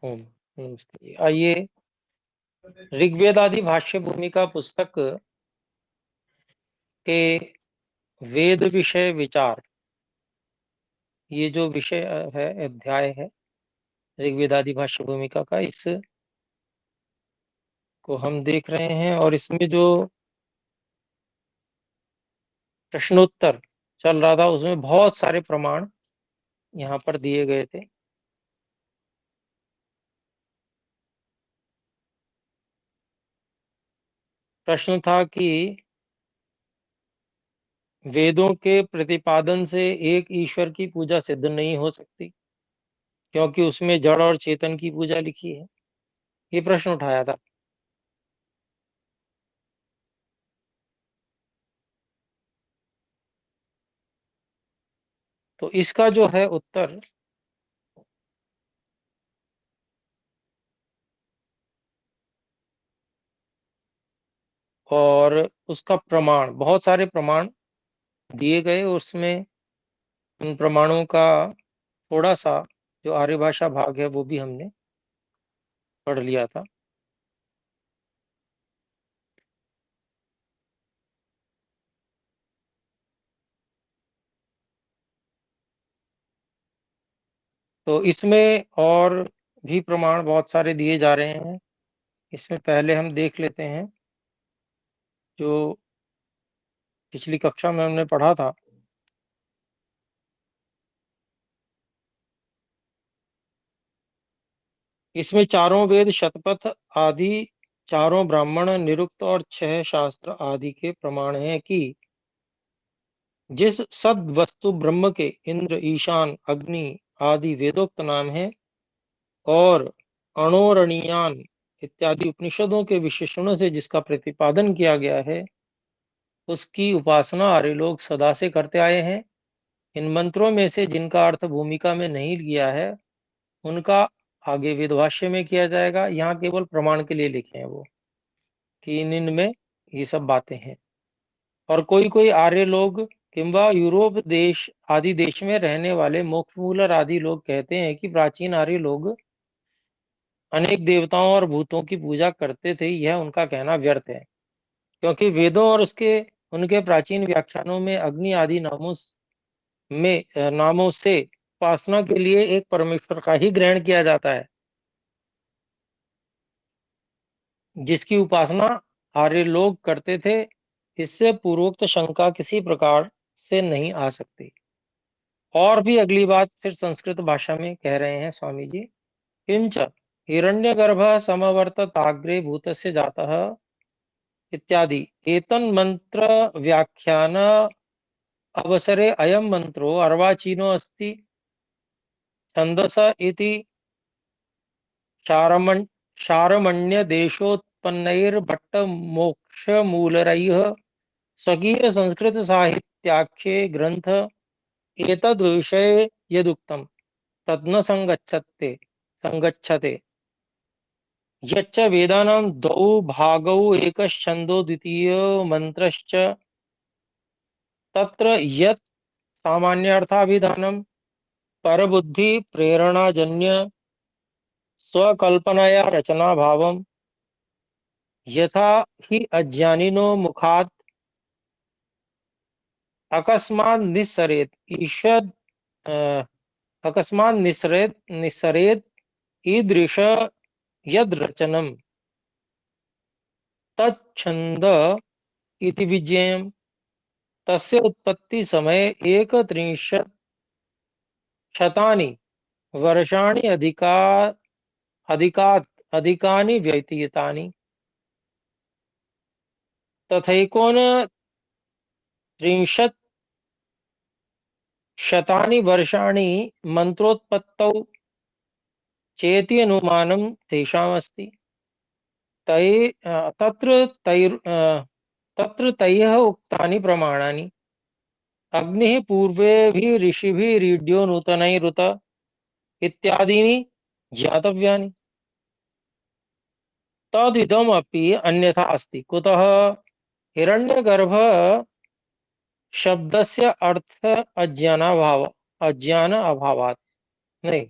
ओम नमस्ते जी। आइए ऋग्वेद आदि भाष्य भूमिका पुस्तक के वेद विषय विचार, ये जो विषय है, अध्याय है ऋग्वेद आदि भाष्य भूमिका का, इसको हम देख रहे हैं। और इसमें जो प्रश्नोत्तर चल रहा था उसमें बहुत सारे प्रमाण यहाँ पर दिए गए थे। प्रश्न था कि वेदों के प्रतिपादन से एक ईश्वर की पूजा सिद्ध नहीं हो सकती, क्योंकि उसमें जड़ और चेतन की पूजा लिखी है। ये प्रश्न उठाया था। तो इसका जो है उत्तर, और उसका प्रमाण, बहुत सारे प्रमाण दिए गए। उसमें उन प्रमाणों का थोड़ा सा जो आर्यभाषा भाग है वो भी हमने पढ़ लिया था। तो इसमें और भी प्रमाण बहुत सारे दिए जा रहे हैं। इसमें पहले हम देख लेते हैं जो पिछली कक्षा में हमने पढ़ा था। इसमें चारों वेद, शतपथ आदि, चारों ब्राह्मण, निरुक्त और 6 शास्त्र आदि के प्रमाण हैं कि जिस सद वस्तु ब्रह्म के इंद्र, ईशान, अग्नि आदि वेदोक्त नाम है, और अणोरणीयान इत्यादि उपनिषदों के विशेषणों से जिसका प्रतिपादन किया गया है, उसकी उपासना आर्य लोग सदा से करते आए हैं। इन मंत्रों में से जिनका अर्थ भूमिका में नहीं लिया है, उनका आगे वेदभाष्य में किया जाएगा। यहाँ केवल प्रमाण के लिए लिखे हैं वो, कि इनमें ये सब बातें हैं। और कोई कोई आर्य लोग किंवा यूरोप देश आदि देश में रहने वाले मोक्षमूलर आदि लोग कहते हैं कि प्राचीन आर्य लोग अनेक देवताओं और भूतों की पूजा करते थे। यह उनका कहना व्यर्थ है, क्योंकि वेदों और उसके उनके प्राचीन व्याख्यानों में अग्नि आदि नामों से उपासना के लिए एक परमेश्वर का ही ग्रहण किया जाता है, जिसकी उपासना आर्य लोग करते थे। इससे पूर्वोक्त शंका किसी प्रकार से नहीं आ सकती। और भी अगली बात फिर संस्कृत भाषा में कह रहे हैं स्वामी जी। किंच हिरण्यगर्भः समवर्तताग्रे भूतस्य जातः इत्यादि एतन्मन्त्र व्याख्यान अवसरे अयं मंत्रो अर्वाचीनो अस्ति छन्दस इति शारमण् शारमण्यदेशोत्पन्नैर्भट्टमोक्षमूलरैः स्वकीय संस्कृत साहित्याख्ये ग्रंथ एतद्विषये यदुक्तं तद्न संगच्छते यच्च वेदानां द्वौ भागौ एकश्छन्दो द्वितीयो मन्त्रश्च तत्र यत् सामान्यार्थाभिधानं परबुद्धि प्रेरणाजन्य स्वकल्पनया रचना भावम यथा हि अज्ञानिनो मुखात् अकस्मात् निस्सरेत् ईषद अकस्मात् निस्सरेत् ईदृश यद् रचनम् तच्छन्द इति विज्ञेयम् तस्य उत्पत्ति समय 31 शतानि वर्षाणि अधिकानि व्यतीतानि तथैकोनत्रिंशत् शतानि वर्षाणि मंत्रोत्पत्तौ चेति अनुमानं तेषामस्ति। तै तत्र तैर् तत्र तैः उक्तानि प्रमाणानि अग्निः पूर्वेभिः ऋषिभिरीड्यो नूतनैरुत इत्यादीनि ज्ञातव्यानि। तदिदमपि अन्यथा अस्ति। कुतः? हिरण्यगर्भ शब्दस्य अर्थ अज्ञान अभावात् नहीं,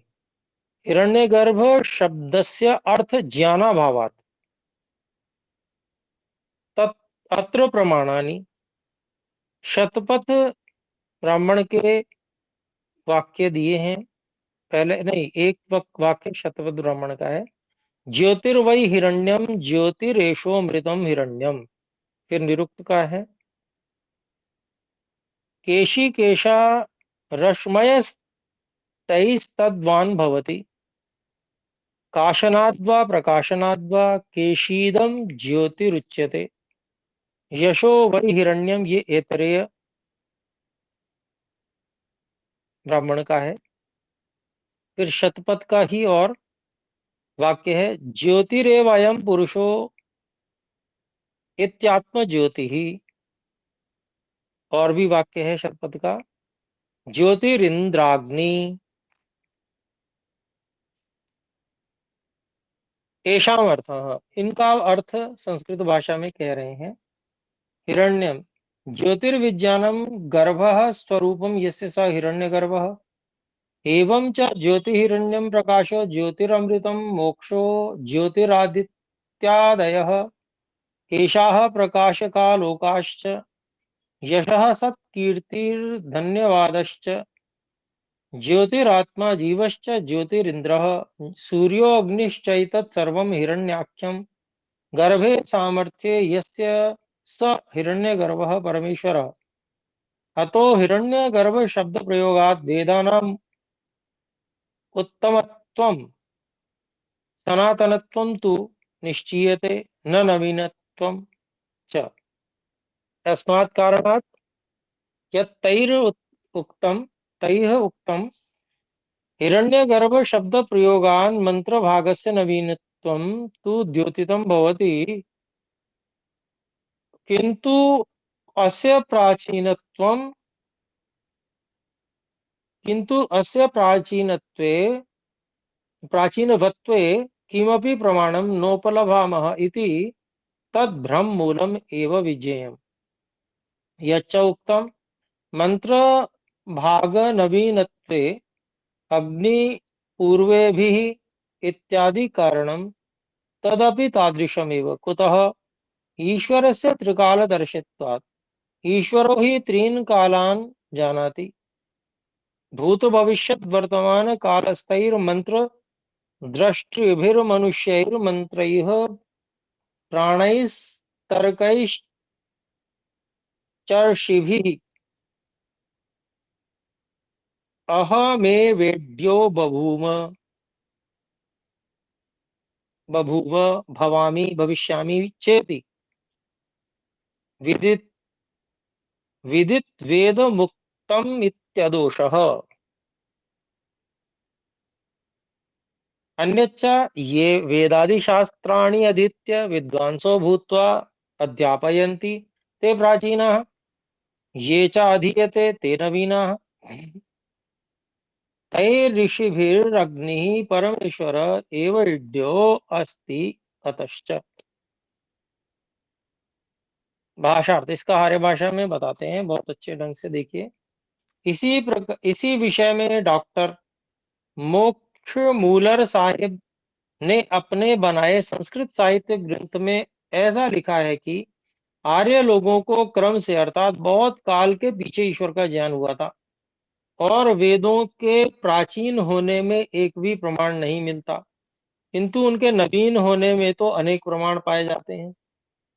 हिरण्यगर्भ शब्दस्य अर्थ ज्ञानाभावात् तत् अत्र प्रमाणानि शतपथ ब्राह्मण के वाक्य दिए हैं। पहले नहीं, एक वाक्य शतपथ ब्राह्मण का है। ज्योतिर्वै हिरण्यम ज्योतिरेशो मृतम हिरण्यम। फिर निरुक्त का है, केशी केशा रश्मयस्तैस्तद्वान् भवति काशनाद्वा प्रकाशनाद्वा केशीदम ज्योतिरुच्यते। यशो वै हिरण्यम, ये ऐतरेय ब्राह्मण का है। फिर शतपथ का ही और वाक्य है, ज्योतिरेवयम पुरुषो इत्यात्म ज्योति ही। और भी वाक्य है शतपथ का, ज्योतिरिंद्राग्नि। एषाम अर्थ, इनका अर्थ संस्कृत भाषा में कह रहे हैं। हिरण्यम ज्योतिर्विज्ञानम गर्भः स्वरूपम यस्य स हिरण्यगर्भः एवं च ज्योतिहिरण्यम प्रकाशो ज्योतिरमृतम मोक्षो ज्योतिरादित्यादयः केशाः प्रकाशकालोकाश्च यशः सत्कीर्तिर्धन्यवादश्च ज्योतिरात्मा जीवश्च ज्योतिरिन्द्रः सूर्योऽग्निश्चैतत् सर्वं हिरण्याख्यं गर्भे सामर्थ्ये यस्य स हिरण्यगर्भः परमेश्वरः। अतो हिरण्यगर्भ शब्द प्रयोगात् वेदानाम् उत्तमत्वं सनातनत्वं तु निश्चीयते न नवीनत्वं च। तस्मात् कारणात् उक्तम तैः उक्तम हिरण्यगर्भ शब्द प्रयोगान् मंत्र भागस्य नवीनत्वं तु द्योतितं भवति, किन्तु अस्य प्राचीनत्वं किन्तु अस्य प्राचीनत्वे प्राचीनवत्वे किमपि प्रमाणं नोपलभामः इति तद्भ्रम मूलम एव विज्ञेयम्। यच्च उक्तम् मंत्र भाग नवीनत्वे अग्नि पूर्वेभिः इत्यादि कारणं तदपि तादृशमेव। कुतः ईश्वरस्य त्रिकालदर्शित्वात्। ईश्वरो हि त्रीन् कालान् जानाति। भूत भविष्यत् वर्तमान कालस्थैर्मन्त्र दृष्टिभिर्मनुष्यैर्मन्त्रैः प्राणैस्तर्कैश्चर्षिभिः अहमेवेद्यो बभूव भवामि भविष्यामि चेति विदित विदित वेद मुक्तम इत्यदोषः। अन्यच्च ये वेदादि शास्त्राणि अधीत्य विद्वांसो भूत्वा अध्यापयन्ति ते प्राचीनाः, ये च अधीयते ते नवीनाः। तैर्ऋषिभिरग्निः परमेश्वर एव इड्यो अस्ति अतश्च। भाषार्थ इसका आर्य भाषा में बताते हैं, बहुत अच्छे ढंग से देखिए। इसी विषय में डॉक्टर मोक्ष मूलर साहिब ने अपने बनाए संस्कृत साहित्य ग्रंथ में ऐसा लिखा है कि आर्य लोगों को क्रम से अर्थात बहुत काल के पीछे ईश्वर का ज्ञान हुआ था और वेदों के प्राचीन होने में एक भी प्रमाण नहीं मिलता, किंतु उनके नवीन होने में तो अनेक प्रमाण पाए जाते हैं।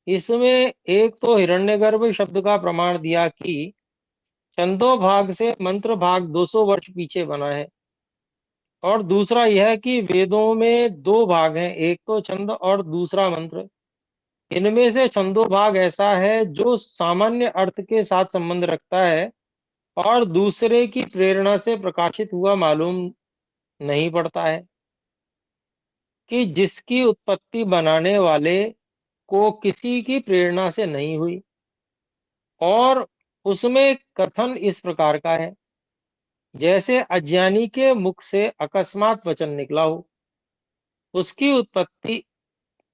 इसमें एक तो हिरण्यगर्भ शब्द का प्रमाण दिया कि छंदो भाग से मंत्र भाग 200 वर्ष पीछे बना है, और दूसरा यह कि वेदों में दो भाग हैं, एक तो छंद और दूसरा मंत्र। इनमें से छंदो भाग ऐसा है जो सामान्य अर्थ के साथ संबंध रखता है और दूसरे की प्रेरणा से प्रकाशित हुआ मालूम नहीं पड़ता है, कि जिसकी उत्पत्ति बनाने वाले को किसी की प्रेरणा से नहीं हुई, और उसमें कथन इस प्रकार का है, जैसे अज्ञानी के मुख से अकस्मात वचन निकला हो। उसकी उत्पत्ति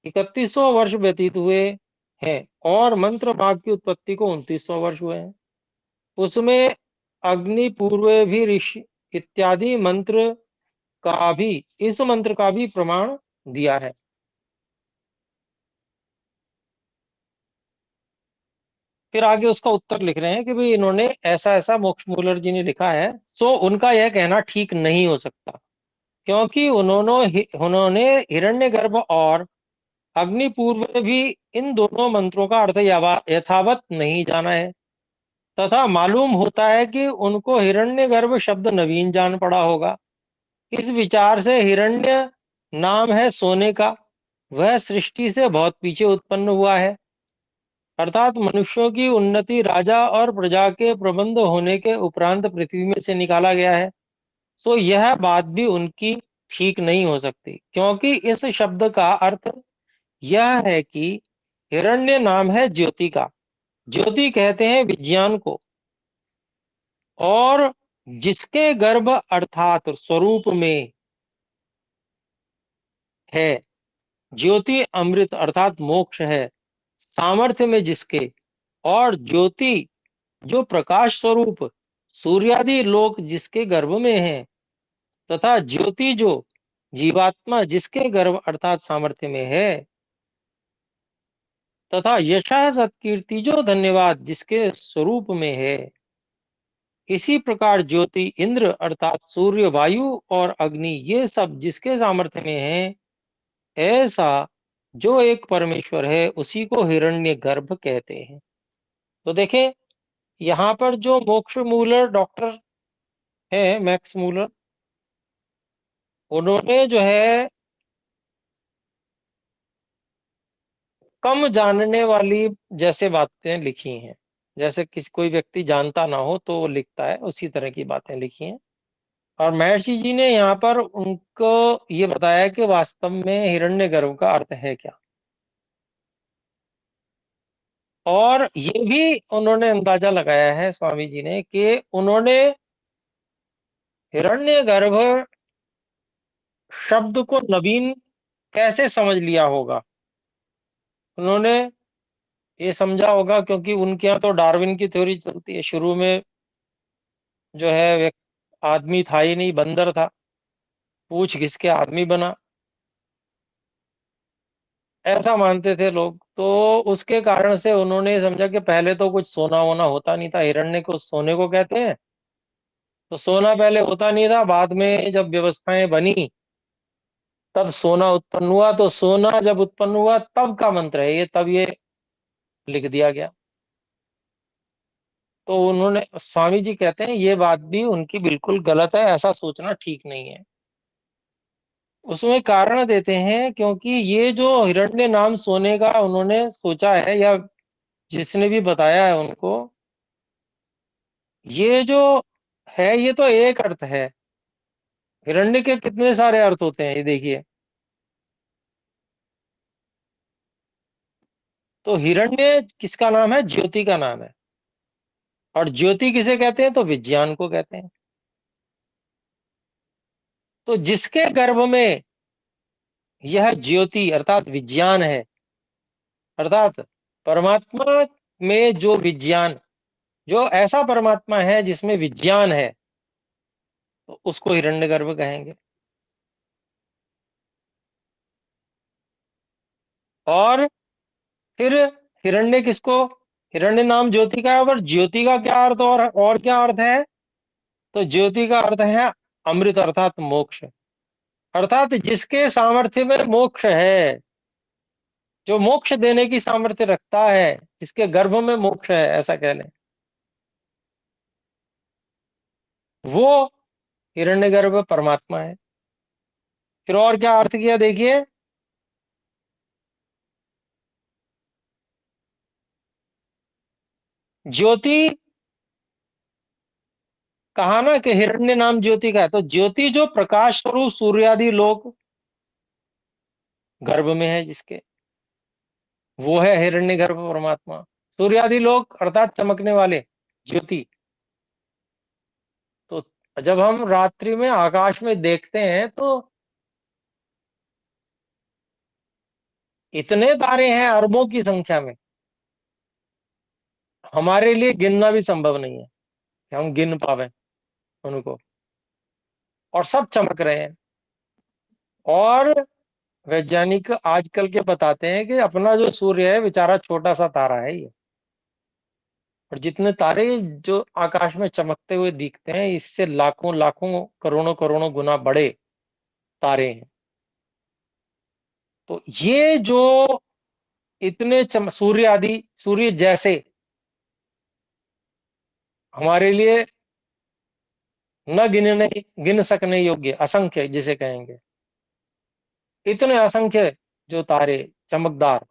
3100 वर्ष व्यतीत हुए हैं और मंत्र भाग की उत्पत्ति को 2900 वर्ष हुए हैं। उसमें अग्नि पूर्व भी ऋषि इत्यादि मंत्र का भी इस मंत्र का भी प्रमाण दिया है। फिर आगे उसका उत्तर लिख रहे हैं कि भाई इन्होंने ऐसा ऐसा मोक्ष मूलर जी ने लिखा है, सो उनका यह कहना ठीक नहीं हो सकता, क्योंकि उन्होंने हिरण्यगर्भ और अग्निपूर्व में भी इन दोनों मंत्रों का अर्थ यथावत नहीं जाना है, तथा मालूम होता है कि उनको हिरण्यगर्भ शब्द नवीन जान पड़ा होगा। इस विचार से हिरण्य नाम है सोने का, वह सृष्टि से बहुत पीछे उत्पन्न हुआ है, अर्थात मनुष्यों की उन्नति राजा और प्रजा के प्रबंध होने के उपरांत पृथ्वी में से निकाला गया है। तो यह बात भी उनकी ठीक नहीं हो सकती, क्योंकि इस शब्द का अर्थ यह है कि हिरण्य नाम है ज्योति का, ज्योति कहते हैं विज्ञान को, और जिसके गर्भ अर्थात स्वरूप में है, ज्योति अमृत अर्थात मोक्ष है, सामर्थ्य में जिसके, और ज्योति जो प्रकाश स्वरूप सूर्यादि लोक जिसके गर्भ में है, तथा ज्योति जो जीवात्मा जिसके गर्भ अर्थात सामर्थ्य में है, तथा यशः सत्कीर्ति जो धन्यवाद जिसके स्वरूप में है, इसी प्रकार ज्योति इंद्र अर्थात सूर्य वायु और अग्नि ये सब जिसके सामर्थ्य में है, ऐसा जो एक परमेश्वर है उसी को हिरण्य गर्भ कहते हैं। तो देखें, यहाँ पर जो मोक्ष मूलर डॉक्टर है मैक्स मूलर, उन्होंने जो है कम जानने वाली जैसे बातें लिखी हैं, जैसे किसी कोई व्यक्ति जानता ना हो तो वो लिखता है, उसी तरह की बातें लिखी हैं। और महर्षि जी ने यहाँ पर उनको ये बताया कि वास्तव में हिरण्यगर्भ का अर्थ है क्या, और ये भी उन्होंने अंदाजा लगाया है स्वामी जी ने कि उन्होंने हिरण्यगर्भ शब्द को नवीन कैसे समझ लिया होगा। उन्होंने ये समझा होगा क्योंकि उनके यहाँ तो डार्विन की थ्योरी चलती है, शुरू में जो है आदमी था ही नहीं, बंदर था, पूछ घिस के आदमी बना, ऐसा मानते थे लोग। तो उसके कारण से उन्होंने समझा कि पहले तो कुछ सोना वोना होता नहीं था, हिरण्य को सोने को कहते हैं, तो सोना पहले होता नहीं था, बाद में जब व्यवस्थाएं बनी तब सोना उत्पन्न हुआ, तो सोना जब उत्पन्न हुआ तब का मंत्र है ये, तब ये लिख दिया गया। तो उन्होंने स्वामी जी कहते हैं ये बात भी उनकी बिल्कुल गलत है, ऐसा सोचना ठीक नहीं है। उसमें कारण देते हैं क्योंकि ये जो हिरण्य नाम सोने का उन्होंने सोचा है, या जिसने भी बताया है उनको, ये जो है ये तो एक अर्थ है, हिरण्य के कितने सारे अर्थ होते हैं ये देखिए। तो हिरण्य किसका नाम है? ज्योति का नाम है, और ज्योति किसे कहते हैं? तो विज्ञान को कहते हैं। तो जिसके गर्भ में यह ज्योति अर्थात विज्ञान है, अर्थात परमात्मा में जो विज्ञान, जो ऐसा परमात्मा है जिसमें विज्ञान है, तो उसको हिरण्यगर्भ कहेंगे। और फिर हिरण्य किसको, हिरण्य नाम ज्योति का है, और ज्योति का क्या अर्थ, और क्या अर्थ है? तो ज्योति का अर्थ है अमृत अर्थात मोक्ष, अर्थात जिसके सामर्थ्य में मोक्ष है, जो मोक्ष देने की सामर्थ्य रखता है, जिसके गर्भ में मोक्ष है ऐसा कह लें, वो हिरण्यगर्भ परमात्मा है। फिर और क्या अर्थ किया देखिए, ज्योति कहा ना कि हिरण्य नाम ज्योति का है, तो ज्योति जो प्रकाश स्वरूप सूर्यादि लोक गर्भ में है जिसके, वो है हिरण्यगर्भ परमात्मा। सूर्यादि लोक अर्थात चमकने वाले ज्योति। तो जब हम रात्रि में आकाश में देखते हैं तो इतने तारे हैं अरबों की संख्या में, हमारे लिए गिनना भी संभव नहीं है कि हम गिन पावे उनको, और सब चमक रहे हैं। और वैज्ञानिक आजकल के बताते हैं कि अपना जो सूर्य है बेचारा छोटा सा तारा है ये, और जितने तारे जो आकाश में चमकते हुए दिखते हैं इससे लाखों लाखों करोड़ों करोड़ों गुना बड़े तारे हैं। तो ये जो इतने सूर्य आदि, सूर्य जैसे हमारे लिए न गिनने गिन सकने योग्य, असंख्य जिसे कहेंगे, इतने असंख्य जो तारे चमकदार,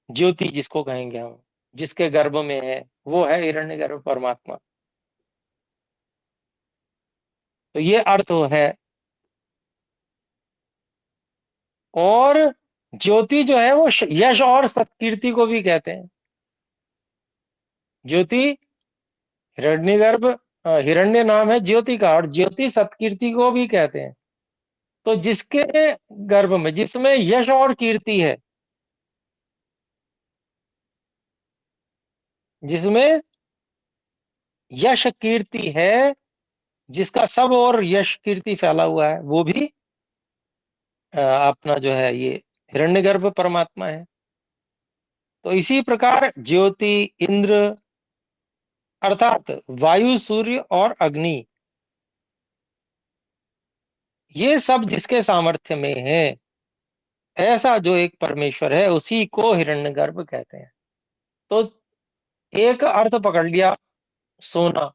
ज्योति जिसको कहेंगे हम, जिसके गर्भ में है, वो है हिरण्यगर्भ परमात्मा। तो ये अर्थ है। और ज्योति जो है वो यश और सत्कीर्ति को भी कहते हैं। ज्योति, हिरण्यगर्भ, हिरण्य नाम है ज्योति का, और ज्योति सत्कीर्ति को भी कहते हैं। तो जिसके गर्भ में, जिसमें यश और कीर्ति है, जिसमें यश कीर्ति है, जिसका सब और यश कीर्ति फैला हुआ है, वो भी अपना जो है ये हिरण्यगर्भ परमात्मा है। तो इसी प्रकार ज्योति, इंद्र अर्थात वायु, सूर्य और अग्नि, ये सब जिसके सामर्थ्य में है, ऐसा जो एक परमेश्वर है उसी को हिरण्यगर्भ कहते हैं। तो एक अर्थ पकड़ लिया सोना,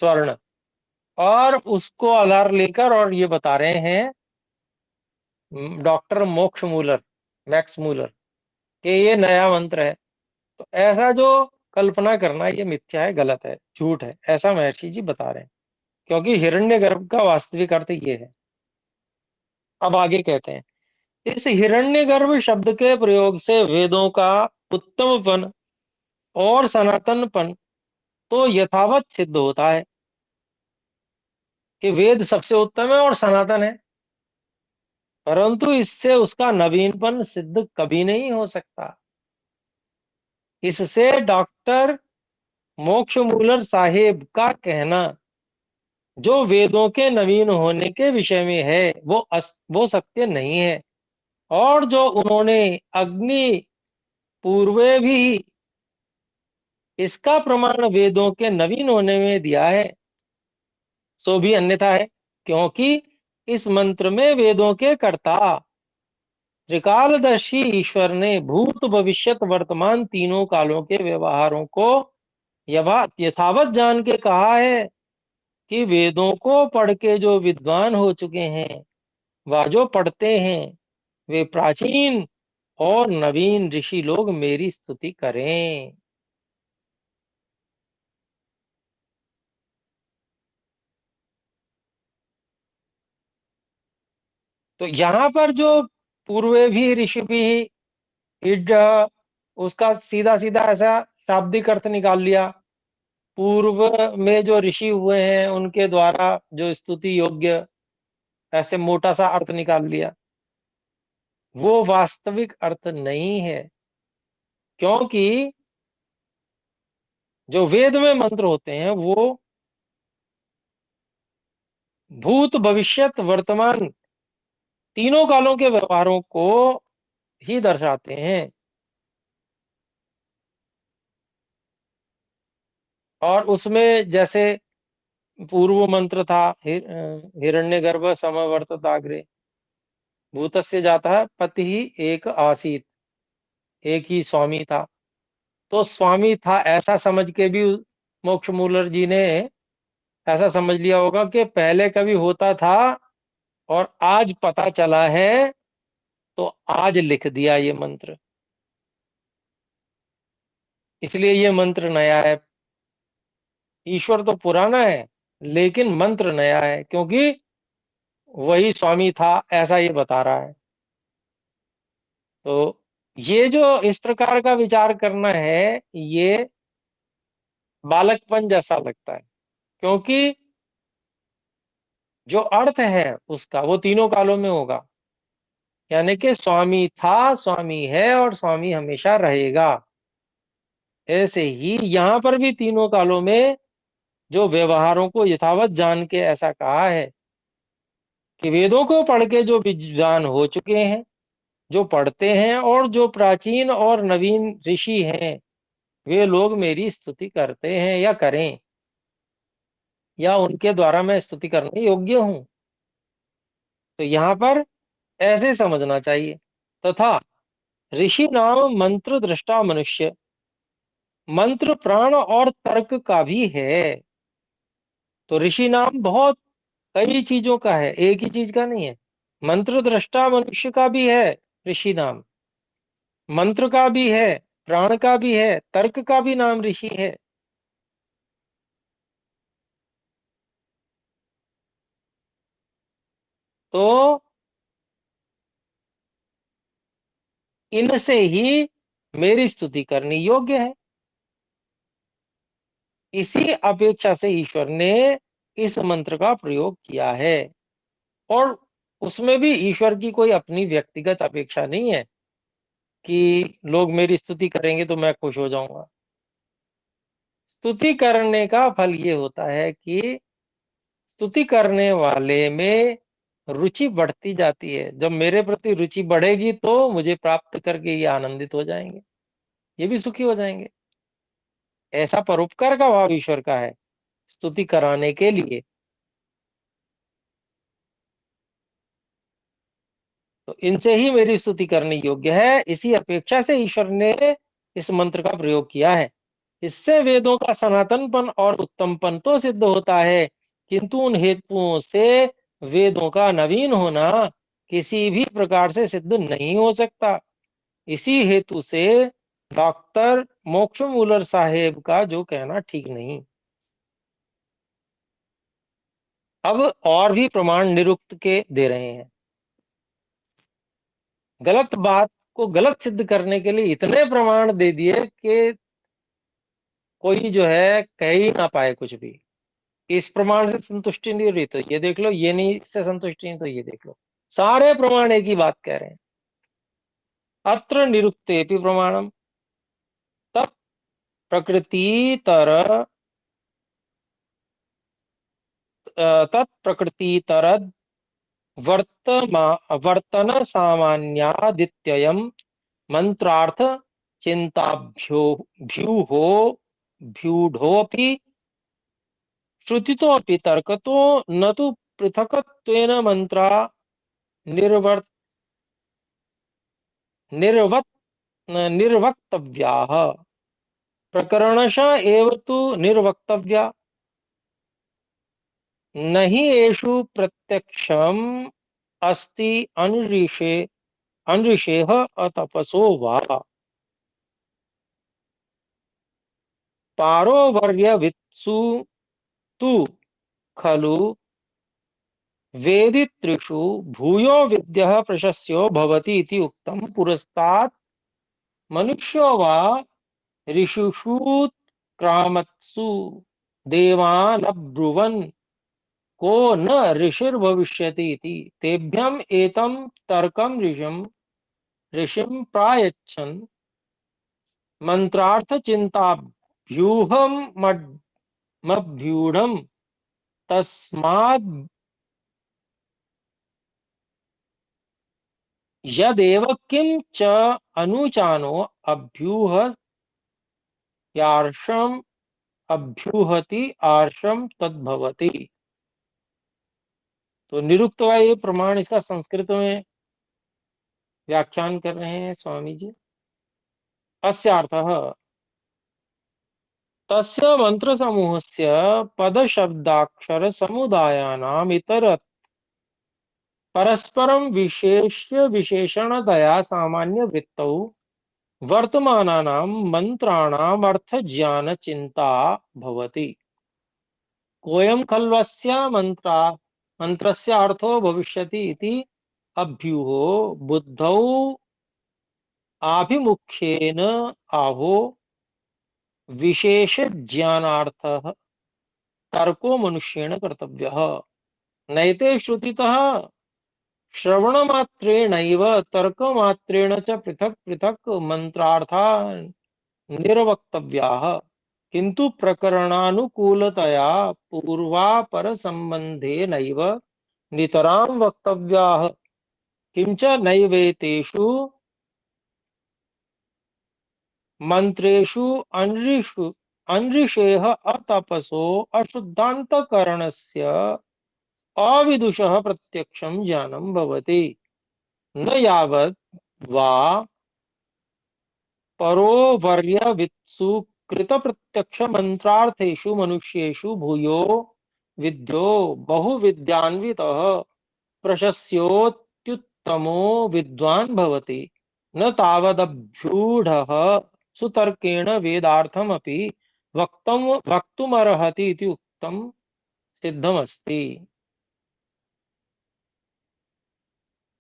स्वर्ण, और उसको आधार लेकर और ये बता रहे हैं डॉक्टर मोक्ष मूलर, मैक्स मूलर, कि ये नया मंत्र है। तो ऐसा जो कल्पना करना ये मिथ्या है, गलत है, झूठ है, ऐसा महर्षि जी बता रहे हैं। क्योंकि हिरण्यगर्भ का वास्तविक अर्थ ये है। अब आगे कहते हैं, इस हिरण्यगर्भ शब्द के प्रयोग से वेदों का उत्तमपन और सनातनपन तो यथावत सिद्ध होता है कि वेद सबसे उत्तम है और सनातन है, परंतु इससे उसका नवीनपन सिद्ध कभी नहीं हो सकता। इससे डॉक्टर मोक्ष मूलर साहेब का कहना जो वेदों के नवीन होने के विषय में है वो सत्य नहीं है। और जो उन्होंने अग्नि पूर्वे भी इसका प्रमाण वेदों के नवीन होने में दिया है, सो भी अन्यथा है। क्योंकि इस मंत्र में वेदों के कर्ता त्रिकालदर्शी ईश्वर ने भूत भविष्यत वर्तमान तीनों कालों के व्यवहारों को यथावत जान के कहा है कि वेदों को पढ़ के जो विद्वान हो चुके हैं व जो पढ़ते हैं वे प्राचीन और नवीन ऋषि लोग मेरी स्तुति करें। तो यहाँ पर जो पूर्वे भी ऋषि भी इड, उसका सीधा सीधा ऐसा शाब्दिक अर्थ निकाल लिया। पूर्व में जो ऋषि हुए हैं उनके द्वारा जो स्तुति योग्य, ऐसे मोटा सा अर्थ निकाल लिया। वो वास्तविक अर्थ नहीं है। क्योंकि जो वेद में मंत्र होते हैं वो भूत भविष्यत वर्तमान तीनों कालों के व्यवहारों को ही दर्शाते हैं। और उसमें जैसे पूर्व मंत्र था, हिरण्यगर्भ समवर्तताग्रे भूतस्य जातः पति ही एक आसीत, एक ही स्वामी था। तो स्वामी था ऐसा समझ के भी मोक्ष मूलर जी ने ऐसा समझ लिया होगा कि पहले कभी होता था और आज पता चला है, तो आज लिख दिया ये मंत्र। इसलिए ये मंत्र नया है। ईश्वर तो पुराना है लेकिन मंत्र नया है, क्योंकि वही स्वामी था ऐसा ये बता रहा है। तो ये जो इस प्रकार का विचार करना है ये बालकपन जैसा लगता है। क्योंकि जो अर्थ है उसका वो तीनों कालों में होगा। यानी कि स्वामी था, स्वामी है और स्वामी हमेशा रहेगा। ऐसे ही यहां पर भी तीनों कालों में जो व्यवहारों को यथावत जान के ऐसा कहा है कि वेदों को पढ़ के जो विद्वान हो चुके हैं, जो पढ़ते हैं, और जो प्राचीन और नवीन ऋषि हैं, वे लोग मेरी स्तुति करते हैं या करें, या उनके द्वारा मैं स्तुति करने योग्य हूं। तो यहां पर ऐसे समझना चाहिए। तथा ऋषि नाम मंत्र दृष्टा मनुष्य, मंत्र प्राण और तर्क का भी है। तो ऋषि नाम बहुत कई चीजों का है, एक ही चीज का नहीं है। मंत्र दृष्टा मनुष्य का भी है ऋषि नाम, मंत्र का भी है, प्राण का भी है, तर्क का भी नाम ऋषि है। तो इनसे ही मेरी स्तुति करनी योग्य है। इसी अपेक्षा से ईश्वर ने इस मंत्र का प्रयोग किया है। और उसमें भी ईश्वर की कोई अपनी व्यक्तिगत अपेक्षा नहीं है कि लोग मेरी स्तुति करेंगे तो मैं खुश हो जाऊंगा। स्तुति करने का फल ये होता है कि स्तुति करने वाले में रुचि बढ़ती जाती है। जब मेरे प्रति रुचि बढ़ेगी तो मुझे प्राप्त करके ये आनंदित हो जाएंगे, ये भी सुखी हो जाएंगे। ऐसा परोपकार का भाव ईश्वर का है स्तुति कराने के लिए। तो इनसे ही मेरी स्तुति करनी योग्य है, इसी अपेक्षा से ईश्वर ने इस मंत्र का प्रयोग किया है। इससे वेदों का सनातनपन और उत्तमपन तो सिद्ध होता है, किंतु उन हेतुओं से वेदों का नवीन होना किसी भी प्रकार से सिद्ध नहीं हो सकता। इसी हेतु से डॉक्टर मोक्ष मूलर साहेब का जो कहना ठीक नहीं। अब और भी प्रमाण निरुक्त के दे रहे हैं। गलत बात को गलत सिद्ध करने के लिए इतने प्रमाण दे दिए कि कोई जो है कह ही ना पाए कुछ भी। इस प्रमाण से संतुष्टि नहीं रही तो ये देख लो, ये नहीं इससे संतुष्टि नहीं तो ये देख लो, सारे प्रमाण एक ही बात कह रहे हैं। अत्र निरुक्तेपि प्रमाणम तत् प्रकृतितर तत्प्रकृतितरद् वर्तन सामान्यादित्ययम् मंत्रार्थ चिंताभ्यो भ्यूहो भ्यूढोऽपि श्रुतितोऽपि तर्कतो न तु पृथक्त्वेन मंत्रा निर्वर्त निर्वत् निर्वक्तव्याः प्रकरणशः एव तु निर्वक्तव्या न हि येषु प्रत्यक्षम् अस्ति अनृषेः अतपसो वा पारोवर्यवित्सु तु खलु वेदित्रिषु भूयो विद्यः प्रशस्यो भवति इति उक्तम् पुरस्तात् मनुष्यो वा ऋषिषूत्क्रामत्सु देवानब्रुवन् को न ऋषिर्भविष्यति इति तेभ्यम् एतं तर्कं ऋषिं प्रायच्छन् मंत्रार्थ चिंताभ्यूहमभ्यूढम् तस्माद् यदेव किं च अनुचानो अभ्यूह्यार्षम् अभ्यूहति आर्षम तद्भवति। तो निरुक्त का ये प्रमाण, इसका संस्कृत में व्याख्यान कर रहे हैं स्वामी जी। अस्यार्थः तस्य मंत्र समूहस्य पद शब्दाक्षर समुदायानाम इतर परस्परम विशेष्य विशेषणतया सामान्य वृत्तौ वर्तमानानां मंत्राणाम अर्थ ज्ञान चिंता भवति। कोयम खल्वस्य मंत्रस्य अर्थो भविष्यति इति अभ्यूहो बुद्धौ आभिमुख्येन आहो विशेष ज्ञानार्थः तर्को मनुष्येण कर्तव्यः नैते श्रुतितः श्रवणमात्रेणैव तर्कमात्रेण च पृथक् पृथक् मंत्रार्था निर्वक्तव्याः किंतु प्रकरणानुकूलतया पूर्वापर संबंधेनैव नितरां वक्तव्याः किंच नैवेतेषु मंत्रेषु अनृषेः अतपसो अशुद्धान्तकरणस्य अविदुषः प्रत्यक्षं ज्ञानं भवति न यावत् वा परोवर्यवित्सु कृतप्रत्यक्षमन्त्रार्थेषु मनुष्येषु भूयो विद्यो बहुविद्यान्वितः प्रशस्योत्युत्तमो विद्वान् भवति न तावदभ्यूढः सुतर्केण वेदार्थमपि वक्तुमर्हति इति उक्तं सिद्धमस्ति।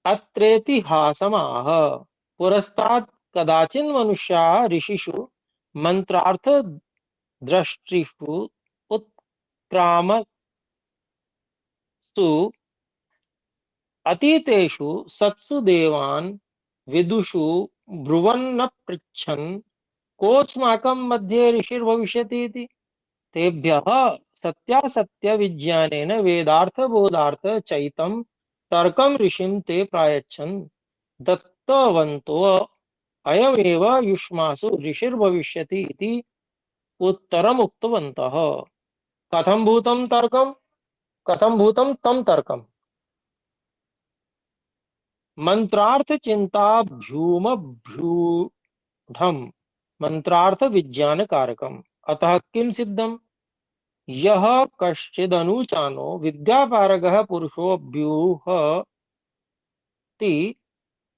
अत्रेतिहासमाह पुरस्तात् कदाचिन् मनुष्याः ऋषिषु मंत्रार्थदृष्टिषु उत्क्रामसु अतीतेषु सत्सु देवान् विदुषु ब्रुवन्न पृच्छन् कोऽस्माकं मध्ये ऋषिर्भविष्यति इति। तेभ्यः सत्यासत्य विज्ञानेन वेदार्थ बोधार्थ चैतं तर्कं ऋषिं ते प्रायच्छन् दत्तवन्तो अयमेव युष्मासु ऋषिर्भविष्यति इति उत्तरम् उक्तवन्तः। कथं भूतं तर्कं, कथं भूतं तं तर्कम् मंत्रार्थ चिंताभ्यूमभ्यूढम् मंत्रार्थ विज्ञान कारकम्। अतः किम सिद्धम् यः कश्चिदनुचानो विद्यापारगः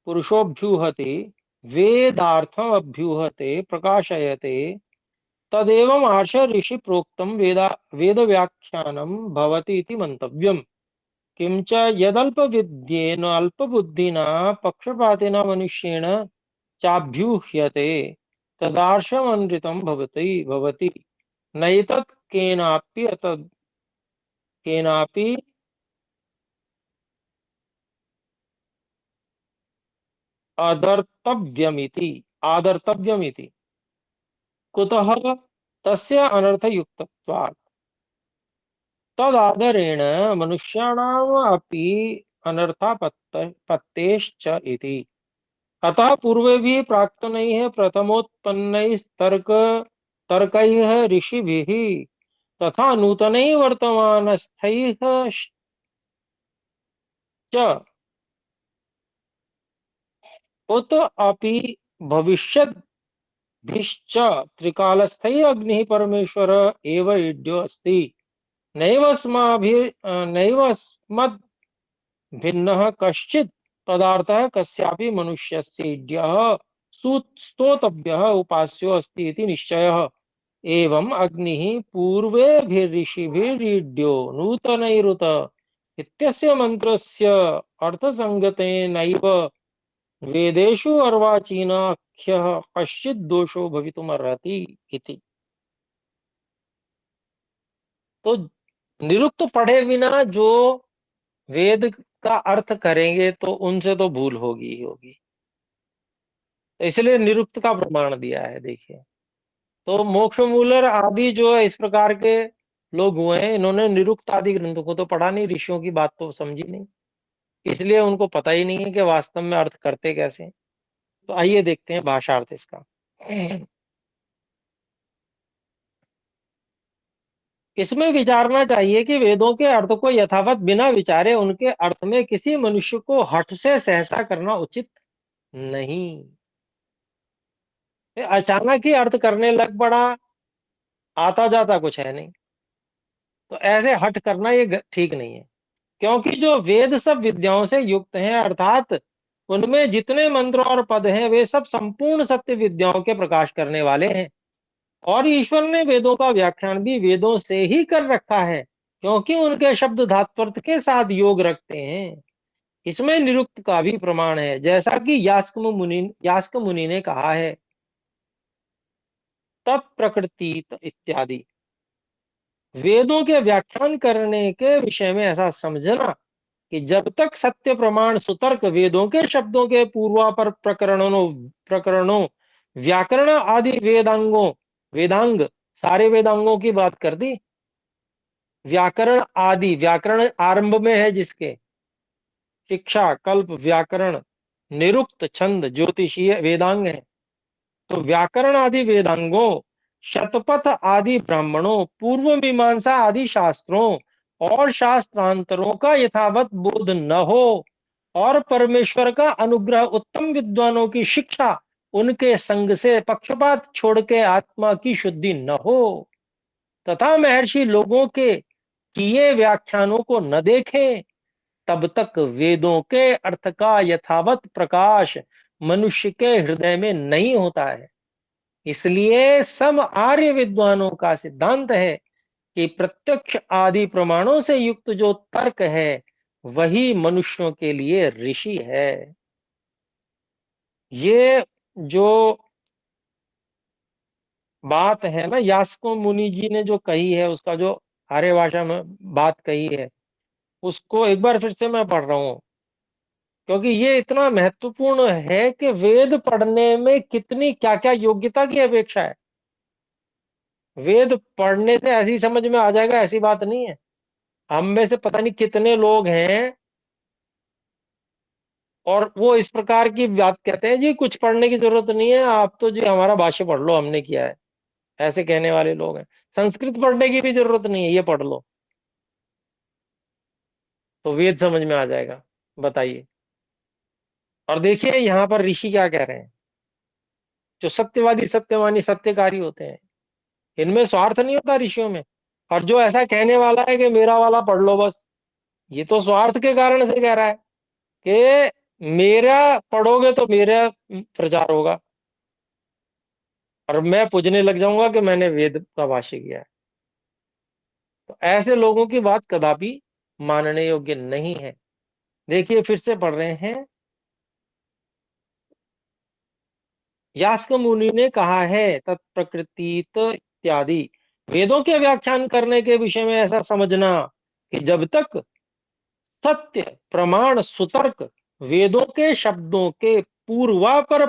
पुरुषोऽभ्यूहति वेदार्थमभ्यूहते प्रकाशयते तदेवम् आर्ष ऋषि प्रोक्तं वेद व्याख्यानं भवति इति मंतव्यम्। किंच यदल्पविद्येन अल्पबुद्धिना पक्षपातिना मनुष्येण चाभ्यूह्यते तदार्शमनृतं भवति नैतत् केनापि आदर्तव्यमिति कुतः तस्य अनर्थयुक्तत्वात् तदादरेण मनुष्याणाम् अपि अनर्थापत्तेश्च इति। अतः पूर्वैः प्राक्तनैः तर्कैः ऋषिभिः तथा नूतनैः वर्तमानस्थैः च उत अपि भविष्यद्भिश्च त्रिकालस्थैः अग्निः परमेश्वर एव ईड्यो अस्ति नैवस्मद्भिन्नः कश्चित् पदार्थः कस्यापि मनुष्यस्य ईड्यः स्तोतव्यः उपास्यो अस्ति इति निश्चयः। एवं अग्निः पूर्वेभिर्ऋषिभिरीड्यो नूतनैरुत इत्यस्य मंत्रस्य अर्थसंगतेनैव वेदेषु अर्वाचीनाख्यः कश्चित् दोषो भवितुमर्हति इति। तो निरुक्त पढ़े बिना जो वेद का अर्थ करेंगे तो उनसे तो भूल होगी ही होगी, तो इसलिए निरुक्त का प्रमाण दिया है। देखिए, तो मोक्ष मूलर आदि जो है इस प्रकार के लोग हुए हैं, इन्होंने निरुक्त आदि ग्रंथों को तो पढ़ा नहीं, ऋषियों की बात तो समझी नहीं, इसलिए उनको पता ही नहीं है कि वास्तव में अर्थ करते कैसे हैं। तो आइए देखते हैं भाषार्थ इसका। इसमें विचारना चाहिए कि वेदों के अर्थ को यथावत बिना विचारे उनके अर्थ में किसी मनुष्य को हठ से सहसा करना उचित नहीं। अचानक ही अर्थ करने लग पड़ा, आता जाता कुछ है नहीं, तो ऐसे हठ करना ये ठीक नहीं है। क्योंकि जो वेद सब विद्याओं से युक्त हैं, अर्थात उनमें जितने मंत्र और पद हैं वे सब संपूर्ण सत्य विद्याओं के प्रकाश करने वाले हैं। और ईश्वर ने वेदों का व्याख्यान भी वेदों से ही कर रखा है, क्योंकि उनके शब्द धात्वर्थ के साथ योग रखते हैं। इसमें निरुक्त का भी प्रमाण है, जैसा कि यास्क मुनि ने कहा है, तत्प्रकृति इत्यादि। वेदों के व्याख्यान करने के विषय में ऐसा समझना कि जब तक सत्य प्रमाण सुतर्क वेदों के शब्दों के पूर्वापर प्रकरणों व्याकरण आदि वेदांग सारे वेदांगों की बात कर दी, व्याकरण आदि, व्याकरण आरंभ में है जिसके, शिक्षा, कल्प, व्याकरण, निरुक्त, छंद, ज्योतिषीय वेदांग है। तो व्याकरण आदि वेदांगों, शतपथ आदि ब्राह्मणों, पूर्व मीमांसा आदि शास्त्रों और शास्त्रांतरों का यथावत बोध न हो, और परमेश्वर का अनुग्रह उत्तम विद्वानों की शिक्षा, उनके संग से पक्षपात छोड़ के आत्मा की शुद्धि न हो, तथा महर्षि लोगों के किए व्याख्यानों को न देखें, तब तक वेदों के अर्थ का यथावत प्रकाश मनुष्य के हृदय में नहीं होता है। इसलिए सब आर्य विद्वानों का सिद्धांत है कि प्रत्यक्ष आदि प्रमाणों से युक्त जो तर्क है वही मनुष्यों के लिए ऋषि है। ये जो बात है ना, यास्को मुनि जी ने जो कही है, उसका जो आर्य भाषा में बात कही है, उसको एक बार फिर से मैं पढ़ रहा हूं, क्योंकि ये इतना महत्वपूर्ण है कि वेद पढ़ने में कितनी क्या क्या योग्यता की अपेक्षा है। वेद पढ़ने से ऐसी समझ में आ जाएगा, ऐसी बात नहीं है। हम में से पता नहीं कितने लोग हैं और वो इस प्रकार की बात कहते हैं, जी कुछ पढ़ने की जरूरत नहीं है, आप तो जी हमारा भाष्य पढ़ लो, हमने किया है। ऐसे कहने वाले लोग हैं। संस्कृत पढ़ने की भी जरूरत नहीं है, ये पढ़ लो तो वेद समझ में आ जाएगा। बताइए। और देखिए यहाँ पर ऋषि क्या कह रहे हैं, जो सत्यवादी सत्यवानी सत्यकारी होते हैं, इनमें स्वार्थ नहीं होता ऋषियों में। और जो ऐसा कहने वाला है कि मेरा वाला पढ़ लो बस, ये तो स्वार्थ के कारण से कह रहा है कि मेरा पढ़ोगे तो मेरा प्रचार होगा और मैं पूजने लग जाऊंगा कि मैंने वेद का भाष्य किया है। तो ऐसे लोगों की बात कदापि मानने योग्य नहीं है। देखिए फिर से पढ़ रहे हैं। यास्क मुनि ने कहा है, तत्प्रकृतित इत्यादि वेदों के व्याख्यान करने के विषय में ऐसा समझना कि जब तक सत्य, प्रमाण, सुतर्क, वेदों के शब्दों के पूर्वापर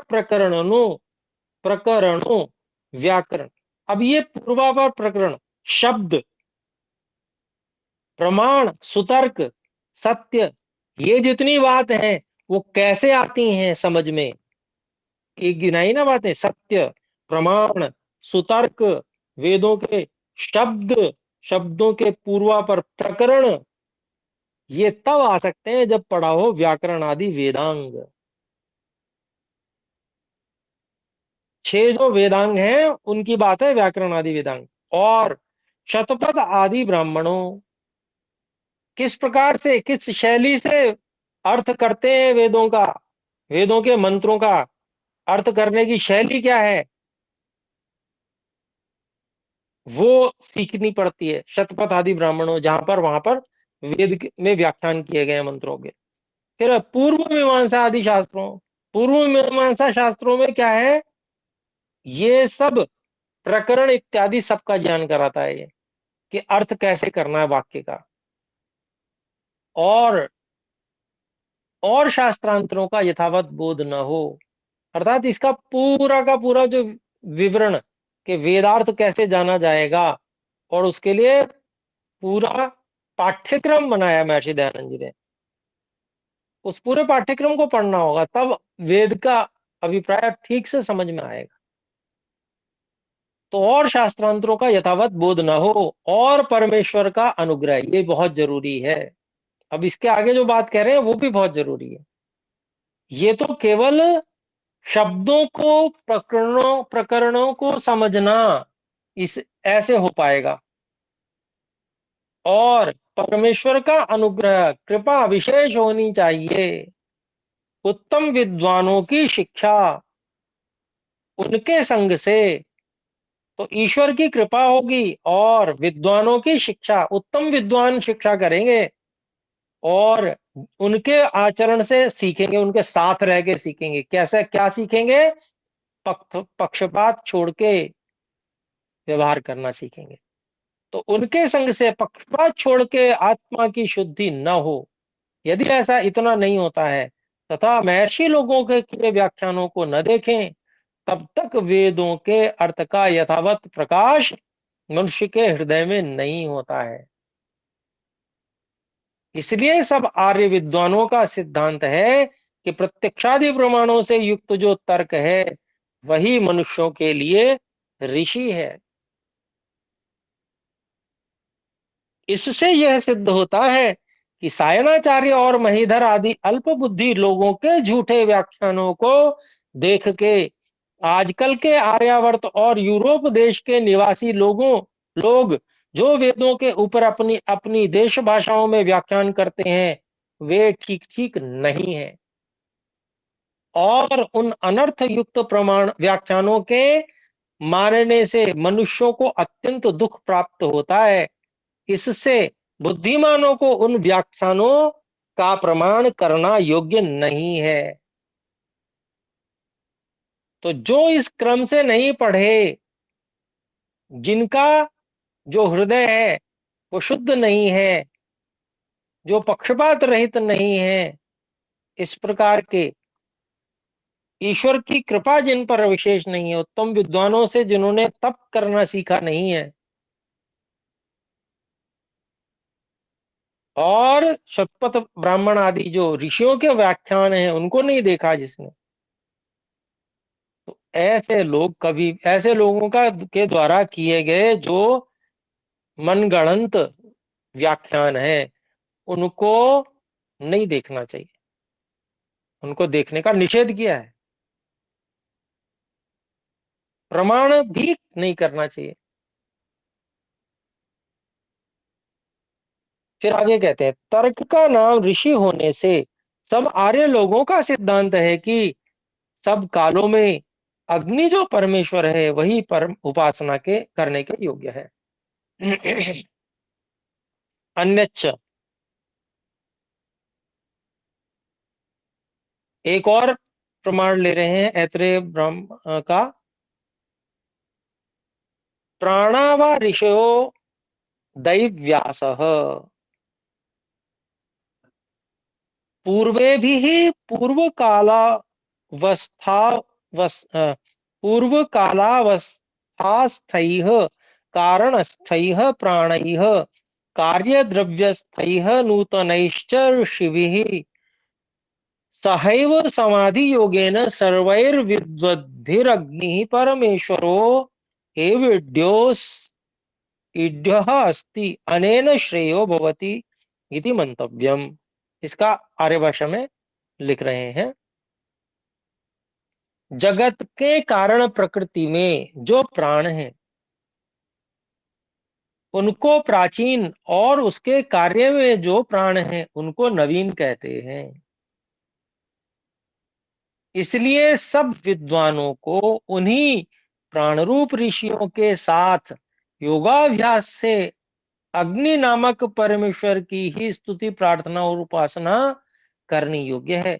प्रकरणों व्याकरण। अब ये पूर्वापर प्रकरण, शब्द, प्रमाण, सुतर्क, सत्य, ये जितनी बात है वो कैसे आती हैं समझ में। एक गिनाई ना बातें, सत्य, प्रमाण, सुतर्क, वेदों के शब्द, शब्दों के पूर्वापर प्रकरण, ये तब आ सकते हैं जब पढ़ा हो व्याकरण आदि वेदांग। छह जो वेदांग हैं उनकी बात है, व्याकरण आदि वेदांग। और शतपथ आदि ब्राह्मणों किस प्रकार से, किस शैली से अर्थ करते हैं वेदों का, वेदों के मंत्रों का अर्थ करने की शैली क्या है, वो सीखनी पड़ती है। शतपथ आदि ब्राह्मणों, जहां पर वहां पर में व्याख्यान किए गए मंत्रों के। फिर पूर्व मीमांसा आदि शास्त्रों, पूर्व मीमांसा शास्त्रों में क्या है, ये सब प्रकरण इत्यादि सबका ज्ञान कराता है ये, कि अर्थ कैसे करना है वाक्य का। और शास्त्रांतरों का यथावत बोध न हो, अर्थात इसका पूरा का पूरा जो विवरण कि वेदार्थ कैसे जाना जाएगा, और उसके लिए पूरा पाठ्यक्रम बनाया महर्षि दयानंद जी ने। उस पूरे पाठ्यक्रम को पढ़ना होगा, तब वेद का अभिप्राय ठीक से समझ में आएगा। तो और शास्त्रांतरों का यथावत बोध न हो, और परमेश्वर का अनुग्रह, ये बहुत जरूरी है। अब इसके आगे जो बात कह रहे हैं वो भी बहुत जरूरी है। ये तो केवल शब्दों को, प्रकरणों प्रकरणों को समझना इस ऐसे हो पाएगा। और परमेश्वर का अनुग्रह, कृपा विशेष होनी चाहिए। उत्तम विद्वानों की शिक्षा, उनके संग से तो ईश्वर की कृपा होगी, और विद्वानों की शिक्षा, उत्तम विद्वान शिक्षा करेंगे और उनके आचरण से सीखेंगे, उनके साथ रह के सीखेंगे। कैसे, क्या सीखेंगे, पक्षपात छोड़ के व्यवहार करना सीखेंगे। तो उनके संग से पक्षपात छोड़ के आत्मा की शुद्धि न हो, यदि ऐसा इतना नहीं होता है, तथा महर्षि लोगों के किए व्याख्यानों को न देखें, तब तक वेदों के अर्थ का यथावत प्रकाश मनुष्य के हृदय में नहीं होता है। इसलिए सब आर्य विद्वानों का सिद्धांत है कि प्रत्यक्षादि प्रमाणों से युक्त जो तर्क है वही मनुष्यों के लिए ऋषि है। इससे यह सिद्ध होता है कि सायणाचार्य और महीधर आदि अल्प बुद्धि लोगों के झूठे व्याख्यानों को देख के आजकल के आर्यावर्त और यूरोप देश के निवासी लोग जो वेदों के ऊपर अपनी अपनी देश भाषाओं में व्याख्यान करते हैं वे ठीक ठीक नहीं है, और उन अनर्थ युक्त प्रमाण व्याख्यानों के मानने से मनुष्यों को अत्यंत दुख प्राप्त होता है। इससे बुद्धिमानों को उन व्याख्यानों का प्रमाण करना योग्य नहीं है। तो जो इस क्रम से नहीं पढ़े, जिनका जो हृदय है वो शुद्ध नहीं है, जो पक्षपात रहित नहीं है, इस प्रकार के ईश्वर की कृपा जिन पर विशेष नहीं है, उत्तम विद्वानों से जिन्होंने तप करना सीखा नहीं है, और शतपथ ब्राह्मण आदि जो ऋषियों के व्याख्यान हैं उनको नहीं देखा जिसने, तो ऐसे लोगों का के द्वारा किए गए जो मनगढ़ंत व्याख्यान है उनको नहीं देखना चाहिए, उनको देखने का निषेध किया है, प्रमाण भी नहीं करना चाहिए। फिर आगे कहते हैं, तर्क का नाम ऋषि होने से सब आर्य लोगों का सिद्धांत है कि सब कालों में अग्नि जो परमेश्वर है वही परम उपासना के करने के योग्य है। अन्यच्च, एक और प्रमाण ले रहे हैं ऐत्रेय ब्रह्म का, प्राणावा ऋषयो दैव्यासः पूर्वे भी पूर्व कालावस्था पूर्व कालावस्थास्थैः कारणस्थैः प्राणैः कार्यद्रव्यस्थैः नूतनैश्च ऋषिभिः सहैव समाधि योगेन सर्वैर्विद्वद्भिरग्निः परमेश्वरो एवेड्योस ईड्यः अस्ति अनेन श्रेयो भवति इति मंतव्यम। इसका आर्य भाषा में लिख रहे हैं, जगत के कारण प्रकृति में जो प्राण है उनको प्राचीन और उसके कार्य में जो प्राण है उनको नवीन कहते हैं। इसलिए सब विद्वानों को उन्हीं प्राणरूप ऋषियों के साथ योगाभ्यास से अग्नि नामक परमेश्वर की ही स्तुति प्रार्थना और उपासना करनी योग्य है।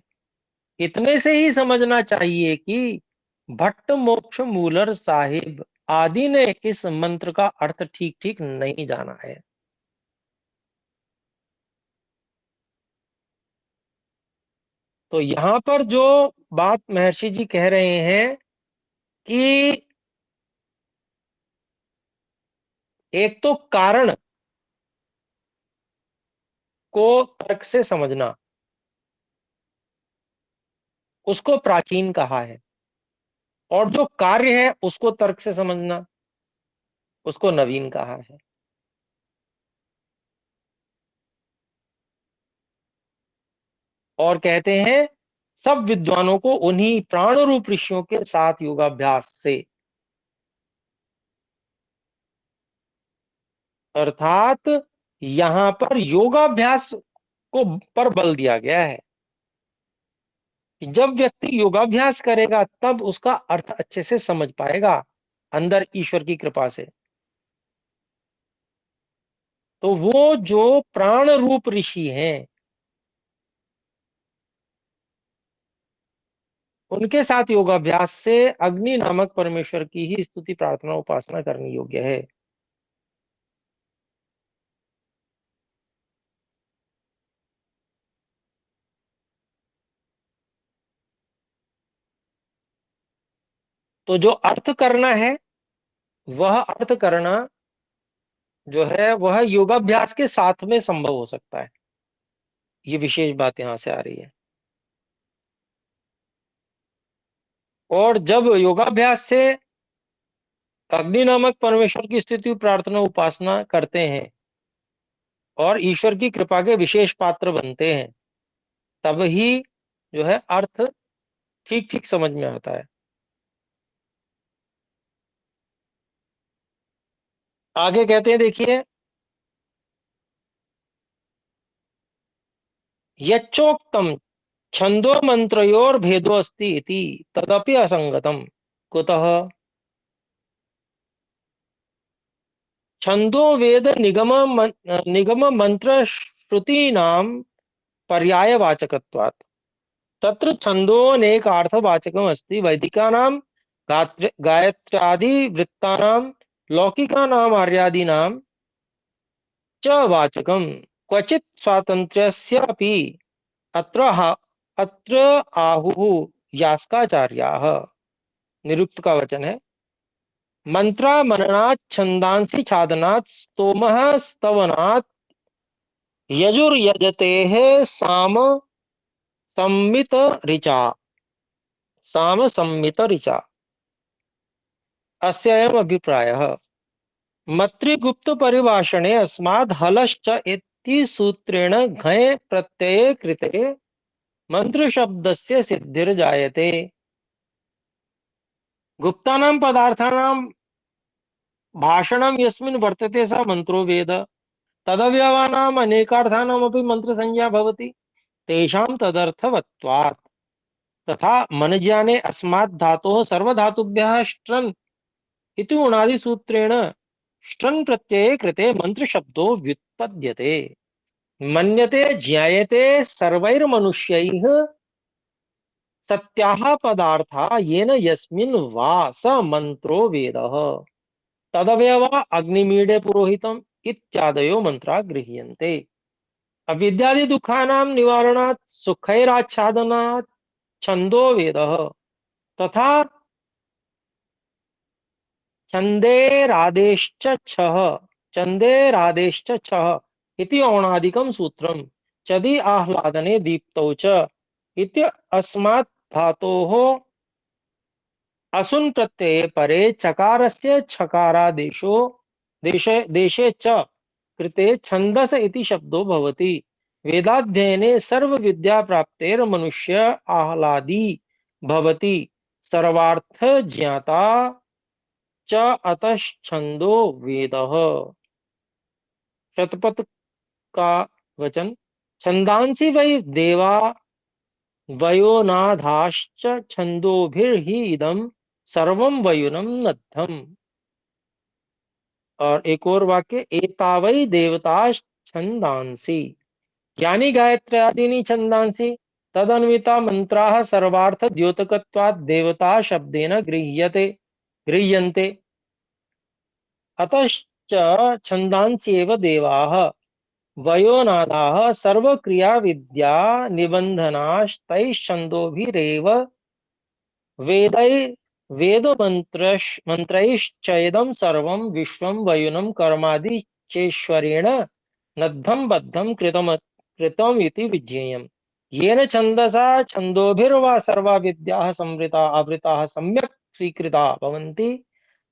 इतने से ही समझना चाहिए कि भट्ट मोक्ष मूलर साहिब आदि ने इस मंत्र का अर्थ ठीक ठीक नहीं जाना है। तो यहां पर जो बात महर्षि जी कह रहे हैं कि एक तो कारण को तर्क से समझना, उसको प्राचीन कहा है, और जो कार्य है उसको तर्क से समझना, उसको नवीन कहा है। और कहते हैं सब विद्वानों को उन्हीं प्राण रूप ऋषियों के साथ योगाभ्यास से, अर्थात यहां पर योगाभ्यास को पर बल दिया गया है कि जब व्यक्ति योगाभ्यास करेगा तब उसका अर्थ अच्छे से समझ पाएगा अंदर ईश्वर की कृपा से। तो वो जो प्राण रूप ऋषि हैं उनके साथ योगाभ्यास से अग्नि नामक परमेश्वर की ही स्तुति प्रार्थना उपासना करनी योग्य है। तो जो अर्थ करना है वह अर्थ करना जो है वह योगाभ्यास के साथ में संभव हो सकता है। ये विशेष बात यहां से आ रही है। और जब योगाभ्यास से अग्नि नामक परमेश्वर की स्तुति, प्रार्थना, उपासना करते हैं और ईश्वर की कृपा के विशेष पात्र बनते हैं, तब ही जो है अर्थ ठीक ठीक समझ में आता है। आगे कहते हैं, देखिए, यच्चोक्तम छंदो मंत्रयोर भेदो अस्ति इति तदपि असंगतम। कुतः? छंदो वेद निगम मंत्र श्रुतीनां पर्यायवाचकत्वात्। तत्र छन्दोऽनेकार्थवाचकम् अस्ति। वैदिकानां गायत्र्यादि वृत्तानां, लौकिकानाम् आर्यादीनां च वाचकम्। क्वचित् स्वातन्त्र्यस्यापि अत्र आहुः यास्काचार्याः। निरुक्त का वचन है। मंत्रा मननात् छंदांसि छादनात् स्तोमः स्तवनात् यजुर्यजतेः संमित ऋचा साम संमित ऋचा। अस्यायम् अभिप्रायः। मत्रिगुप्त परिभाषणे अस्माद् हलश्च इति सूत्रेण घञ् प्रत्यये कृते मंत्र शब्दस्य सिद्धिर्जायते। गुप्तानां पदार्थानां भाषणं यस्मिन् वर्तते स मंत्रो वेद। तदवयवानाम् अनेकार्थानामपि मंत्रसंज्ञा भवति तेषां तदर्थवत्वात्। तथा मनज्ञाने अस्मात् धातोः सर्वधातुभ्यः ष्ट्रन् इति उणादिसूत्रेण ष्ट्रन् प्रत्यये कृते मंत्रशब्दो व्युत्पद्यते। मन्यते ज्ञायते सर्वैर्मनुष्यैः सत्याः पदार्था येन यस्मिन् वा स मंत्रो वेदः। तदवयवा अग्निमीडे पुरोहितम् इत्यादयो मंत्रा गृह्यन्ते। अविद्यादि दुःखानां निवारणात् सुखैराच्छादनात् छन्दो वेदः। तथा छन्देरादेश्च छः छन्देरादेश्च छः इति औणादिकं सूत्रम्। चदि आह्लादने दीप्तौ च इति अस्मात् धातोः असुन प्रत्यये परे चकारस्य छकारादेशो देशे देशे च कृते छन्दस इति शब्दो भवति। वेदाध्ययने सर्व विद्या प्राप्तेर मनुष्य आह्लादी भवति सर्वार्थ ज्ञाता च अतश्छन्दो वेदः। शतपथ का वचन। छंदांसि वै देवा वयोनाधाश्च छन्दोभिर्हि इदं सर्वं वयुनं नद्धम्। और एक और वाक्य, एतावै देवताश्छन्दांसि यानि गायत्र्यादीनि छन्दांसि तदन्विता मंत्राः सर्वार्थ द्योतकत्वात् देवता शब्देन गृह्यन्ते। अतश्च छन्दांस्येव देवाः वयोनादाः सर्वक्रिया विद्या निबन्धनास्तैश्छन्दोभिरेव वेदै वेद मंत्रैश्चेदं सर्वं विश्वं वयुनं कर्मादि चेश्वरेण नद्धं बद्धं कृतम् इति विज्ञेयम्। येन छन्दसा छन्दोभिर्वा सर्वा विद्याः संवृता आवृताः सम्यक् स्वीकृता भवन्ति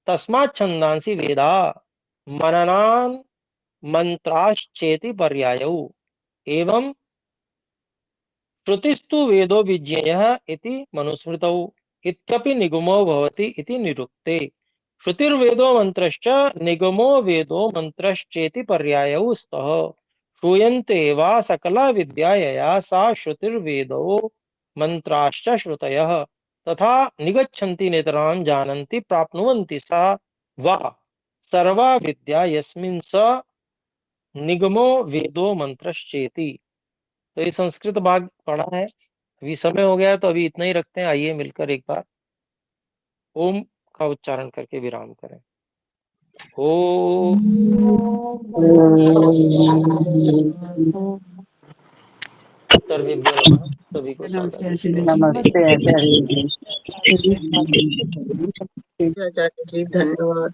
तस्मात् छन्दांसि वेदा मननान् मंत्राश्चेति पर्यायौ। एवं श्रुतिस्तु वेदो विज्ञेयः इति मनुस्मृतौ इत्यपि निगमो भवति इति निरुक्ते। श्रुतिर्वेदो मंत्रश्च निगमो वेदो मंत्रश्चेति पर्यायौ स्तः। श्रूयन्ते वा सकला विद्या यया सा श्रुतिर्वेदो मंत्राश्च श्रुतयः तथा निगच्छन्ति नितरां जानन्ति प्राप्नुवन्ति सा वा सर्वा विद्या यस्मिन् स निगमो वेदो मंत्रश्चेति। तो ये संस्कृत भाग पढ़ा है। अभी समय हो गया तो अभी इतना ही रखते हैं। आइए मिलकर एक बार ओम का उच्चारण करके विराम करें। ओम। सर्वेभ्यो नमः। सभी को स्वागत। नमस्ते आचार्य जी। नमस्ते आचार्य जी। आचार्य जी धन्यवाद।